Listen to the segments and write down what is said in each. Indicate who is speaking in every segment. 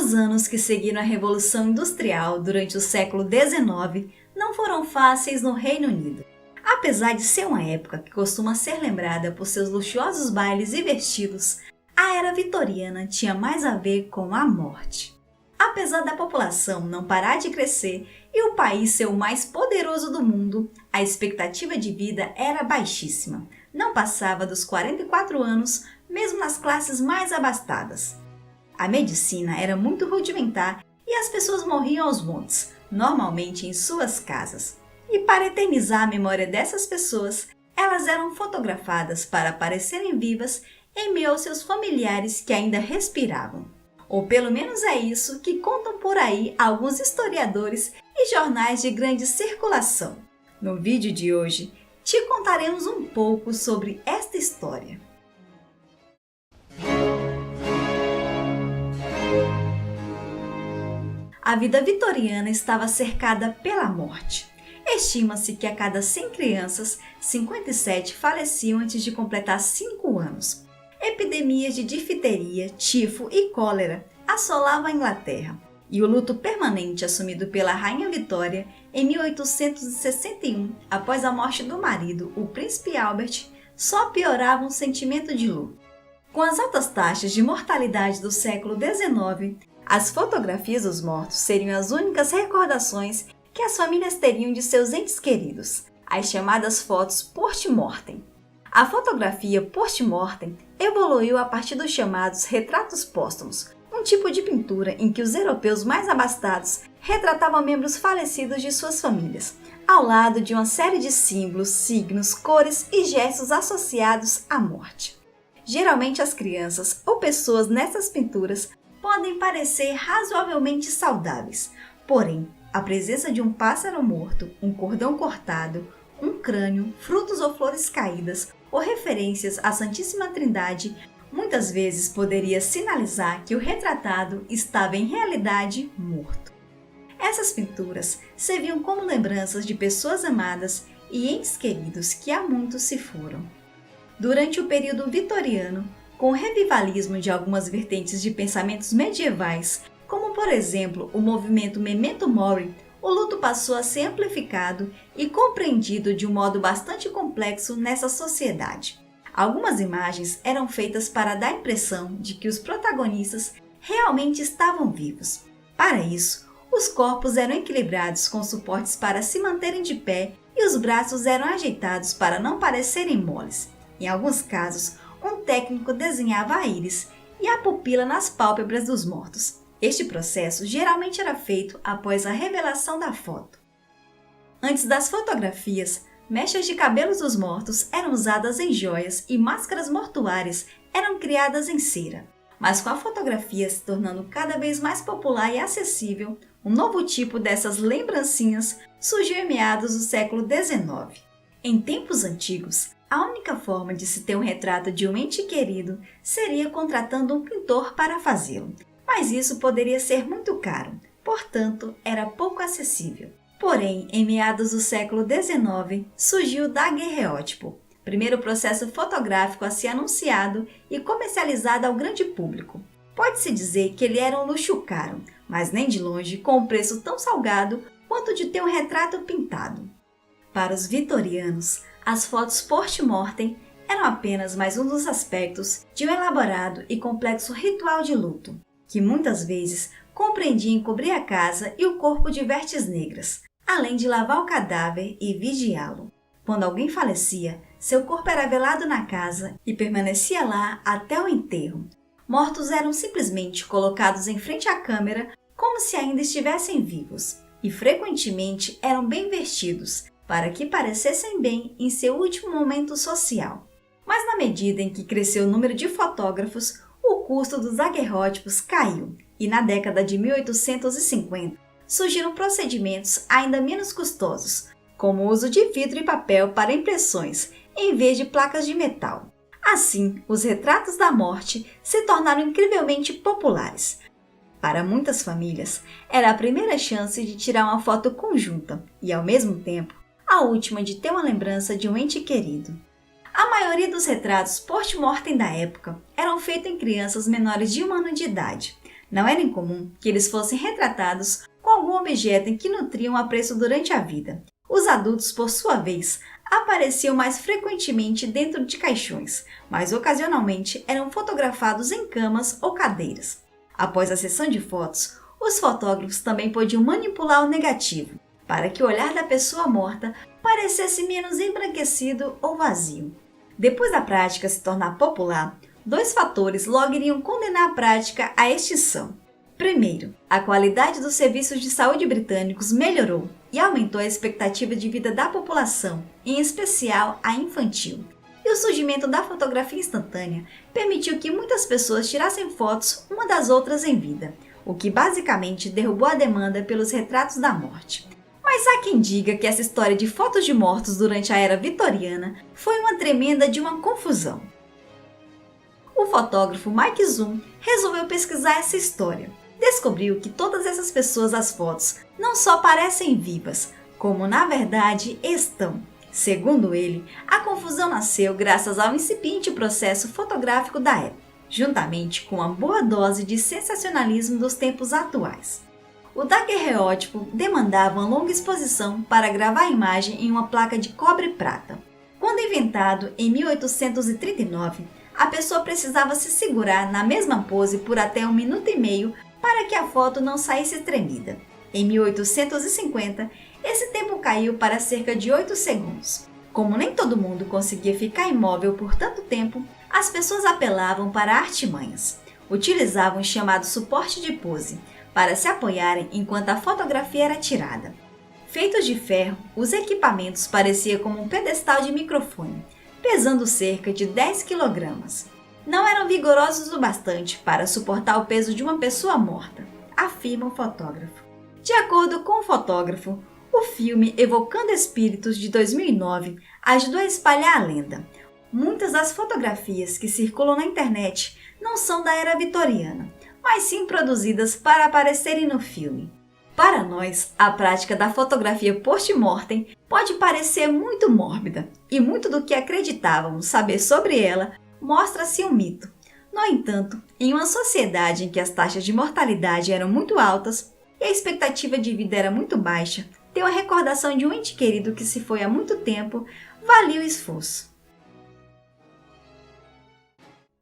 Speaker 1: Os anos que seguiram a Revolução Industrial durante o século XIX não foram fáceis no Reino Unido. Apesar de ser uma época que costuma ser lembrada por seus luxuosos bailes e vestidos, a era vitoriana tinha mais a ver com a morte. Apesar da população não parar de crescer e o país ser o mais poderoso do mundo, a expectativa de vida era baixíssima. Não passava dos 44 anos, mesmo nas classes mais abastadas. A medicina era muito rudimentar e as pessoas morriam aos montes, normalmente em suas casas. E para eternizar a memória dessas pessoas, elas eram fotografadas para aparecerem vivas em meio aos seus familiares que ainda respiravam. Ou pelo menos é isso que contam por aí alguns historiadores e jornais de grande circulação. No vídeo de hoje, te contaremos um pouco sobre esta história. A vida vitoriana estava cercada pela morte. Estima-se que a cada 100 crianças, 57 faleciam antes de completar 5 anos. Epidemias de difteria, tifo e cólera assolavam a Inglaterra, e o luto permanente assumido pela Rainha Vitória em 1861, após a morte do marido, o príncipe Albert, só piorava o sentimento de luto. Com as altas taxas de mortalidade do século XIX, as fotografias dos mortos seriam as únicas recordações que as famílias teriam de seus entes queridos, as chamadas fotos post-mortem. A fotografia post-mortem evoluiu a partir dos chamados retratos póstumos, um tipo de pintura em que os europeus mais abastados retratavam membros falecidos de suas famílias, ao lado de uma série de símbolos, signos, cores e gestos associados à morte. Geralmente as crianças ou pessoas nessas pinturas podem parecer razoavelmente saudáveis, porém, a presença de um pássaro morto, um cordão cortado, um crânio, frutos ou flores caídas ou referências à Santíssima Trindade muitas vezes poderia sinalizar que o retratado estava em realidade morto. Essas pinturas serviam como lembranças de pessoas amadas e entes queridos que há muito se foram. Durante o período vitoriano, com o revivalismo de algumas vertentes de pensamentos medievais, como por exemplo o movimento Memento Mori, o luto passou a ser amplificado e compreendido de um modo bastante complexo nessa sociedade. Algumas imagens eram feitas para dar a impressão de que os protagonistas realmente estavam vivos. Para isso, os corpos eram equilibrados com suportes para se manterem de pé e os braços eram ajeitados para não parecerem moles. Em alguns casos, um técnico desenhava a íris e a pupila nas pálpebras dos mortos. Este processo geralmente era feito após a revelação da foto. Antes das fotografias, mechas de cabelos dos mortos eram usadas em joias e máscaras mortuárias eram criadas em cera. Mas com a fotografia se tornando cada vez mais popular e acessível, um novo tipo dessas lembrancinhas surgiu em meados do século XIX. Em tempos antigos, a única forma de se ter um retrato de um ente querido seria contratando um pintor para fazê-lo. Mas isso poderia ser muito caro, portanto, era pouco acessível. Porém, em meados do século XIX, surgiu o daguerreótipo, primeiro processo fotográfico a ser anunciado e comercializado ao grande público. Pode-se dizer que ele era um luxo caro, mas nem de longe com um preço tão salgado quanto de ter um retrato pintado. Para os vitorianos, as fotos post-mortem eram apenas mais um dos aspectos de um elaborado e complexo ritual de luto, que muitas vezes compreendia encobrir a casa e o corpo de vestes negras, além de lavar o cadáver e vigiá-lo. Quando alguém falecia, seu corpo era velado na casa e permanecia lá até o enterro. Mortos eram simplesmente colocados em frente à câmera como se ainda estivessem vivos, e frequentemente eram bem vestidos, para que parecessem bem em seu último momento social. Mas na medida em que cresceu o número de fotógrafos, o custo dos daguerreótipos caiu, e na década de 1850 surgiram procedimentos ainda menos custosos, como o uso de vidro e papel para impressões, em vez de placas de metal. Assim, os retratos da morte se tornaram incrivelmente populares. Para muitas famílias, era a primeira chance de tirar uma foto conjunta e, ao mesmo tempo, a última de ter uma lembrança de um ente querido. A maioria dos retratos post-mortem da época eram feitos em crianças menores de 1 ano de idade. Não era incomum que eles fossem retratados com algum objeto em que nutriam apreço durante a vida. Os adultos, por sua vez, apareciam mais frequentemente dentro de caixões, mas ocasionalmente eram fotografados em camas ou cadeiras. Após a sessão de fotos, os fotógrafos também podiam manipular o negativo, para que o olhar da pessoa morta parecesse menos embranquecido ou vazio. Depois da prática se tornar popular, 2 fatores logo iriam condenar a prática à extinção. Primeiro, a qualidade dos serviços de saúde britânicos melhorou e aumentou a expectativa de vida da população, em especial a infantil. E o surgimento da fotografia instantânea permitiu que muitas pessoas tirassem fotos uma das outras em vida, o que basicamente derrubou a demanda pelos retratos da morte. Mas há quem diga que essa história de fotos de mortos durante a era vitoriana foi uma tremenda de uma confusão. O fotógrafo Mike Zoom resolveu pesquisar essa história. Descobriu que todas essas pessoas das fotos não só parecem vivas, como na verdade estão. Segundo ele, a confusão nasceu graças ao incipiente processo fotográfico da época, juntamente com uma boa dose de sensacionalismo dos tempos atuais. O daguerreótipo demandava uma longa exposição para gravar a imagem em uma placa de cobre e prata. Quando inventado em 1839, a pessoa precisava se segurar na mesma pose por até 1 minuto e meio para que a foto não saísse tremida. Em 1850, esse tempo caiu para cerca de 8 segundos. Como nem todo mundo conseguia ficar imóvel por tanto tempo, as pessoas apelavam para artimanhas. Utilizavam o chamado suporte de pose para se apoiarem enquanto a fotografia era tirada. Feitos de ferro, os equipamentos pareciam como um pedestal de microfone, pesando cerca de 10 kg. Não eram vigorosos o bastante para suportar o peso de uma pessoa morta, afirma o fotógrafo. De acordo com o fotógrafo, o filme Evocando Espíritos, de 2009, ajudou a espalhar a lenda. Muitas das fotografias que circulam na internet não são da era vitoriana, mas sim produzidas para aparecerem no filme. Para nós, a prática da fotografia post-mortem pode parecer muito mórbida, e muito do que acreditávamos saber sobre ela mostra-se um mito. No entanto, em uma sociedade em que as taxas de mortalidade eram muito altas e a expectativa de vida era muito baixa, ter uma recordação de um ente querido que se foi há muito tempo valia o esforço.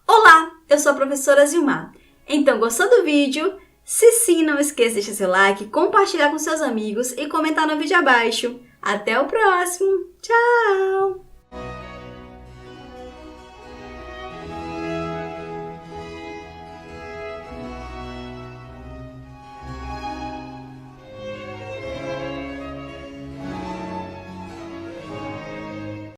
Speaker 1: Olá, eu sou a professora Zilmar. Então, gostou do vídeo? Se sim, não esqueça de deixar seu like, compartilhar com seus amigos e comentar no vídeo abaixo. Até o próximo! Tchau!